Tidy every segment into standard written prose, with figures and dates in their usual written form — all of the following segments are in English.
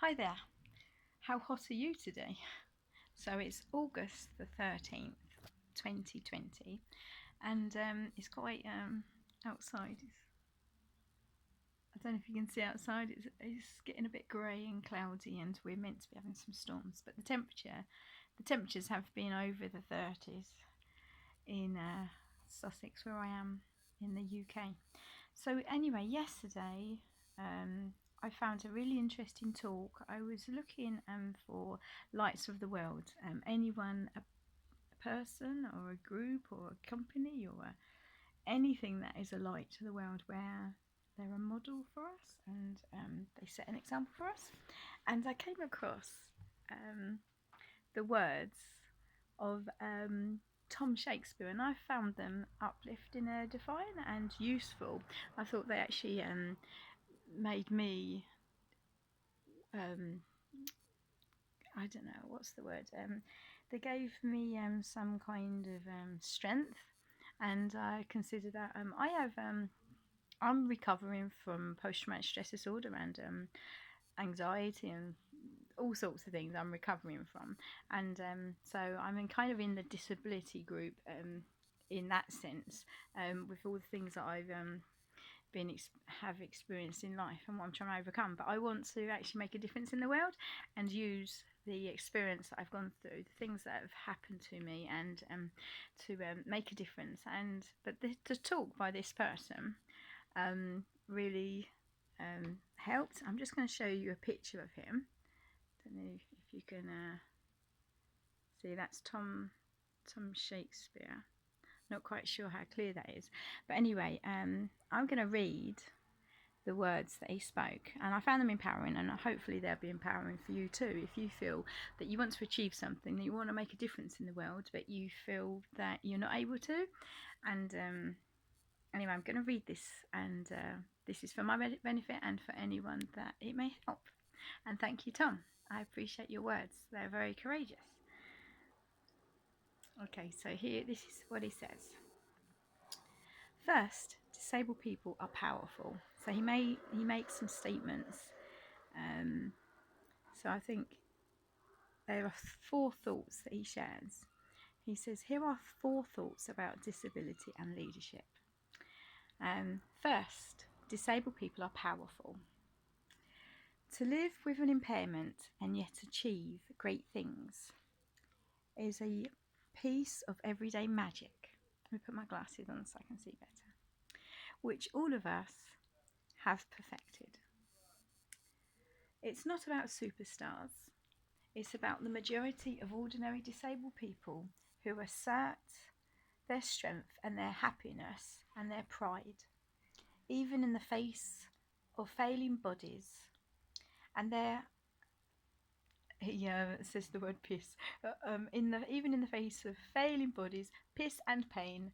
Hi there, how hot are you today? So it's August the 13th, 2020, and it's quite outside. I don't know if you can see outside, it's getting a bit grey and cloudy, and we're meant to be having some storms, but the temperatures have been over the 30s in Sussex, where I am in the UK. So, anyway, yesterday I found a really interesting talk. I was looking for lights of the world. Anyone, a person or a group or a company or anything that is a light to the world, where they're a model for us and they set an example for us. And I came across the words of Tom Shakespeare, and I found them uplifting, edifying, and useful. I thought they actually made me, I don't know what's the word. They gave me some kind of strength, and I consider that I'm recovering from post-traumatic stress disorder and anxiety and all sorts of things I'm recovering from, and so I'm in the disability group in that sense, with all the things that I've have experienced in life and what I'm trying to overcome. But I want to actually make a difference in the world and use the experience that I've gone through, the things that have happened to me, and to make a difference. And but the talk by this person really helped. I'm just going to show you a picture of him. Don't know if you can see. That's Tom Shakespeare. Not quite sure how clear that is, but anyway, I'm going to read the words that he spoke, and I found them empowering, and hopefully they'll be empowering for you too. If you feel that you want to achieve something, that you want to make a difference in the world, but you feel that you're not able to, and anyway, I'm going to read this, and this is for my benefit and for anyone that it may help. And thank you, Tom. I appreciate your words. They're very courageous. Okay, so here, this is what he says. First, disabled people are powerful. So he makes some statements. So I think there are 4 thoughts that he shares. He says, here are 4 thoughts about disability and leadership. First, disabled people are powerful. To live with an impairment and yet achieve great things is a piece of everyday magic. Let me put my glasses on so I can see better. Which all of us have perfected. It's not about superstars. It's about the majority of ordinary disabled people who assert their strength and their happiness and their pride, even in the face of failing bodies. And he says the word piss, even in the face of failing bodies, piss and pain,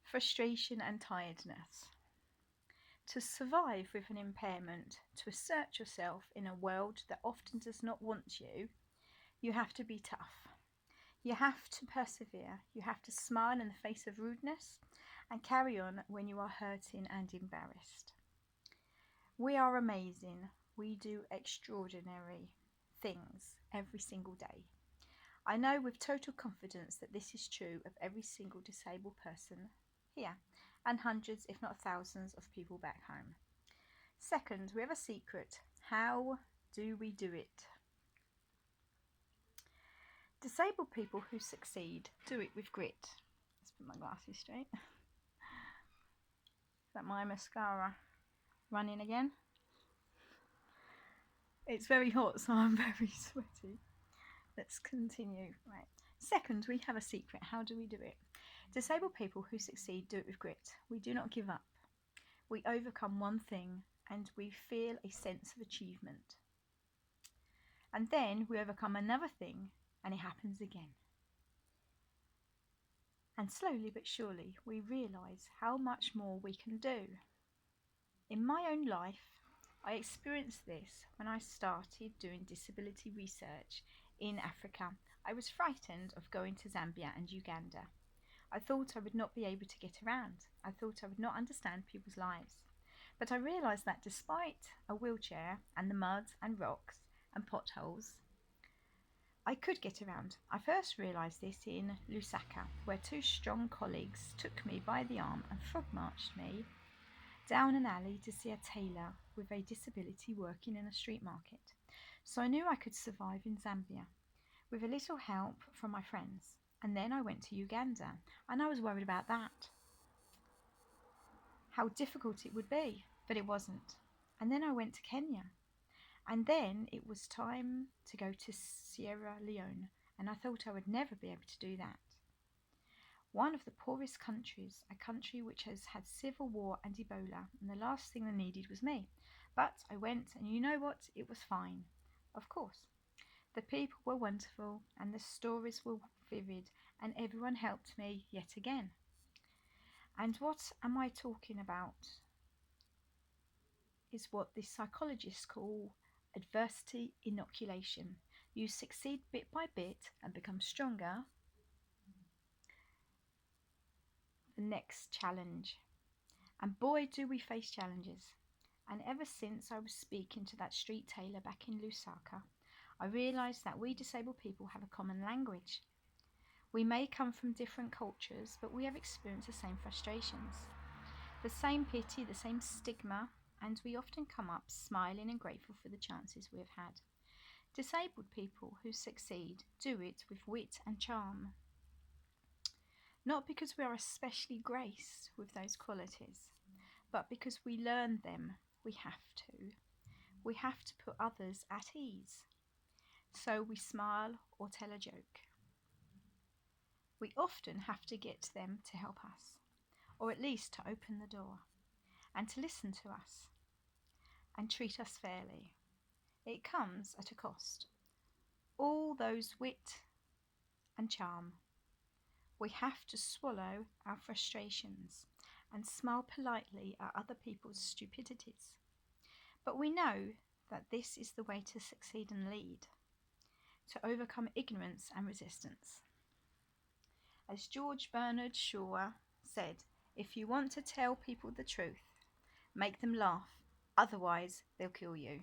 frustration and tiredness. To survive with an impairment, to assert yourself in a world that often does not want you, you have to be tough. You have to persevere. You have to smile in the face of rudeness and carry on when you are hurting and embarrassed. We are amazing. We do extraordinary things every single day. I know with total confidence that this is true of every single disabled person here, and hundreds, if not thousands, of people back home. Second, we have a secret. How do we do it? Disabled people who succeed do it with grit. Let's put my glasses straight. Is that my mascara running again? It's very hot, so I'm very sweaty. Let's continue. Right. Second, we have a secret. How do we do it? Disabled people who succeed do it with grit. We do not give up. We overcome one thing and we feel a sense of achievement. And then we overcome another thing and it happens again. And slowly but surely we realise how much more we can do. In my own life, I experienced this when I started doing disability research in Africa. I was frightened of going to Zambia and Uganda. I thought I would not be able to get around. I thought I would not understand people's lives. But I realised that despite a wheelchair and the mud and rocks, and potholes, I could get around. I first realised this in Lusaka, where two strong colleagues took me by the arm and frog marched me down an alley to see a tailor with a disability working in a street market. So I knew I could survive in Zambia with a little help from my friends. And then I went to Uganda, and I was worried about that, how difficult it would be, but it wasn't. And then I went to Kenya, and then it was time to go to Sierra Leone, and I thought I would never be able to do that. One of the poorest countries, a country which has had civil war and Ebola, and the last thing they needed was me. But I went, and you know what? It was fine. Of course. The people were wonderful, and the stories were vivid, and everyone helped me yet again. And what am I talking about? Is what the psychologists call adversity inoculation. You succeed bit by bit and become stronger the next challenge. And boy, do we face challenges. And ever since I was speaking to that street tailor back in Lusaka, I realised that we disabled people have a common language. We may come from different cultures, but we have experienced the same frustrations, the same pity, the same stigma, and we often come up smiling and grateful for the chances we have had. Disabled people who succeed do it with wit and charm. Not because we are especially graced with those qualities, but because we learn them. We have to. We have to put others at ease. So we smile or tell a joke. We often have to get them to help us, or at least to open the door, and to listen to us, and treat us fairly. It comes at a cost. All those wit and charm. We have to swallow our frustrations and smile politely at other people's stupidities. But we know that this is the way to succeed and lead, to overcome ignorance and resistance. As George Bernard Shaw said, if you want to tell people the truth, make them laugh, otherwise they'll kill you.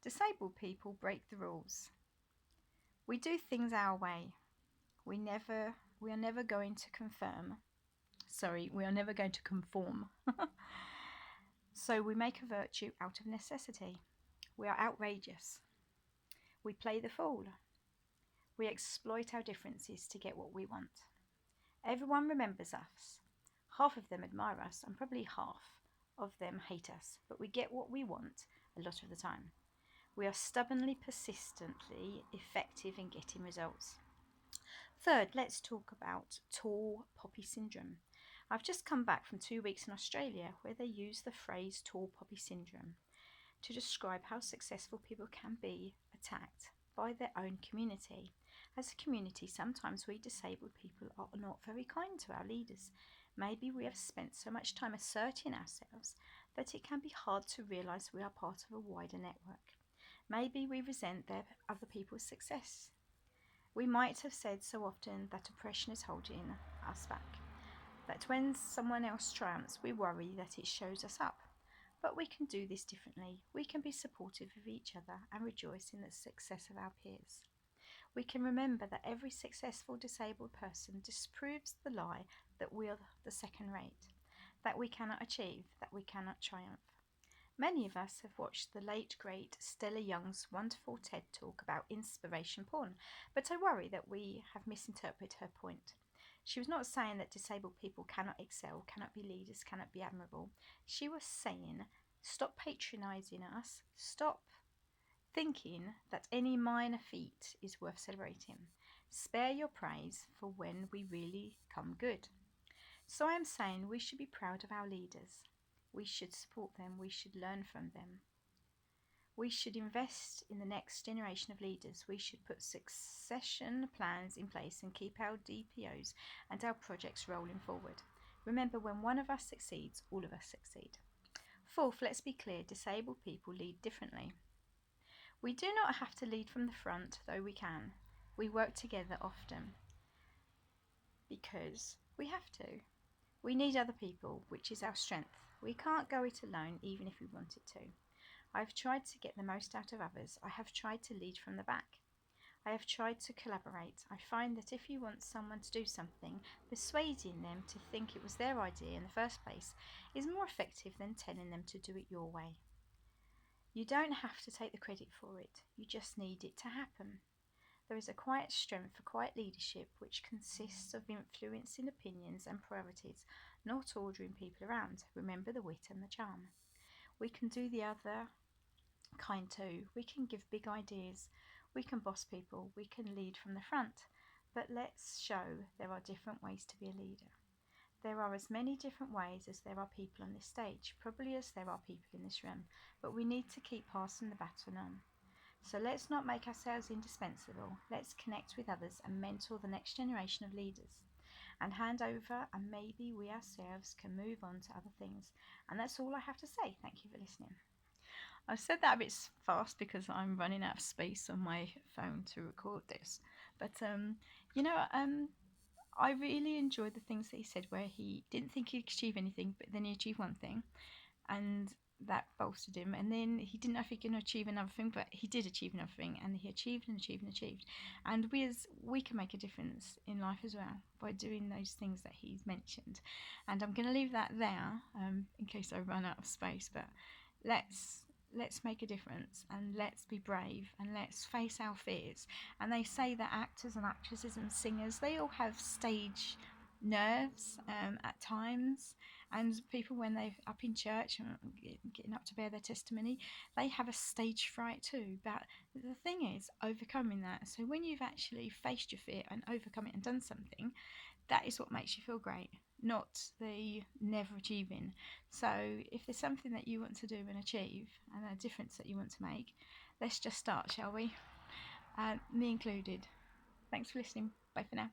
Disabled people break the rules. We do things our way. We are never going to we are never going to conform. So we make a virtue out of necessity. We are outrageous. We play the fool. We exploit our differences to get what we want. Everyone remembers us. Half of them admire us, and probably half of them hate us, but we get what we want a lot of the time. We are stubbornly, persistently effective in getting results. Third, let's talk about tall poppy syndrome. I've just come back from 2 weeks in Australia where they use the phrase tall poppy syndrome to describe how successful people can be attacked by their own community. As a community, sometimes we disabled people are not very kind to our leaders. Maybe we have spent so much time asserting ourselves that it can be hard to realise we are part of a wider network. Maybe we resent other people's success. We might have said so often that oppression is holding us back, that when someone else triumphs, we worry that it shows us up. But we can do this differently. We can be supportive of each other and rejoice in the success of our peers. We can remember that every successful disabled person disproves the lie that we are the second rate, that we cannot achieve, that we cannot triumph. Many of us have watched the late great Stella Young's wonderful TED talk about inspiration porn, but I worry that we have misinterpreted her point. She was not saying that disabled people cannot excel, cannot be leaders, cannot be admirable. She was saying, stop patronising us, stop thinking that any minor feat is worth celebrating. Spare your praise for when we really come good. So I am saying we should be proud of our leaders. We should support them. We should learn from them. We should invest in the next generation of leaders. We should put succession plans in place and keep our DPOs and our projects rolling forward. Remember, when one of us succeeds, all of us succeed. Fourth, let's be clear, disabled people lead differently. We do not have to lead from the front, though we can. We work together often because we have to. We need other people, which is our strength. We can't go it alone, even if we wanted to. I've tried to get the most out of others. I have tried to lead from the back. I have tried to collaborate. I find that if you want someone to do something, persuading them to think it was their idea in the first place is more effective than telling them to do it your way. You don't have to take the credit for it, you just need it to happen. There is a quiet strength for quiet leadership which consists of influencing opinions and priorities, not ordering people around. Remember the wit and the charm. We can do the other kind too. We can give big ideas, we can boss people, we can lead from the front. But let's show there are different ways to be a leader. There are as many different ways as there are people on this stage, probably as there are people in this room, but we need to keep passing the baton on. So let's not make ourselves indispensable. Let's connect with others and mentor the next generation of leaders and hand over, and maybe we ourselves can move on to other things. And that's all I have to say. Thank you for listening. I've said that a bit fast because I'm running out of space on my phone to record this. But you know, I really enjoyed the things that he said where he didn't think he'd achieve anything, but then he achieved one thing, and that bolstered him. And then he didn't know if he could achieve another thing, but he did achieve another thing, and he achieved and achieved and achieved. And we can make a difference in life as well by doing those things that he's mentioned. And I'm going to leave that there in case I run out of space. But let's make a difference, and let's be brave, and let's face our fears. And they say that actors and actresses and singers, they all have stage nerves at times, and people when they're up in church and getting up to bear their testimony, they have a stage fright too. But the thing is overcoming that. So when you've actually faced your fear and overcome it and done something, that is what makes you feel great, not the never achieving. So if there's something that you want to do and achieve and a difference that you want to make, let's just start, shall we? Me included. Thanks for listening. Bye for now.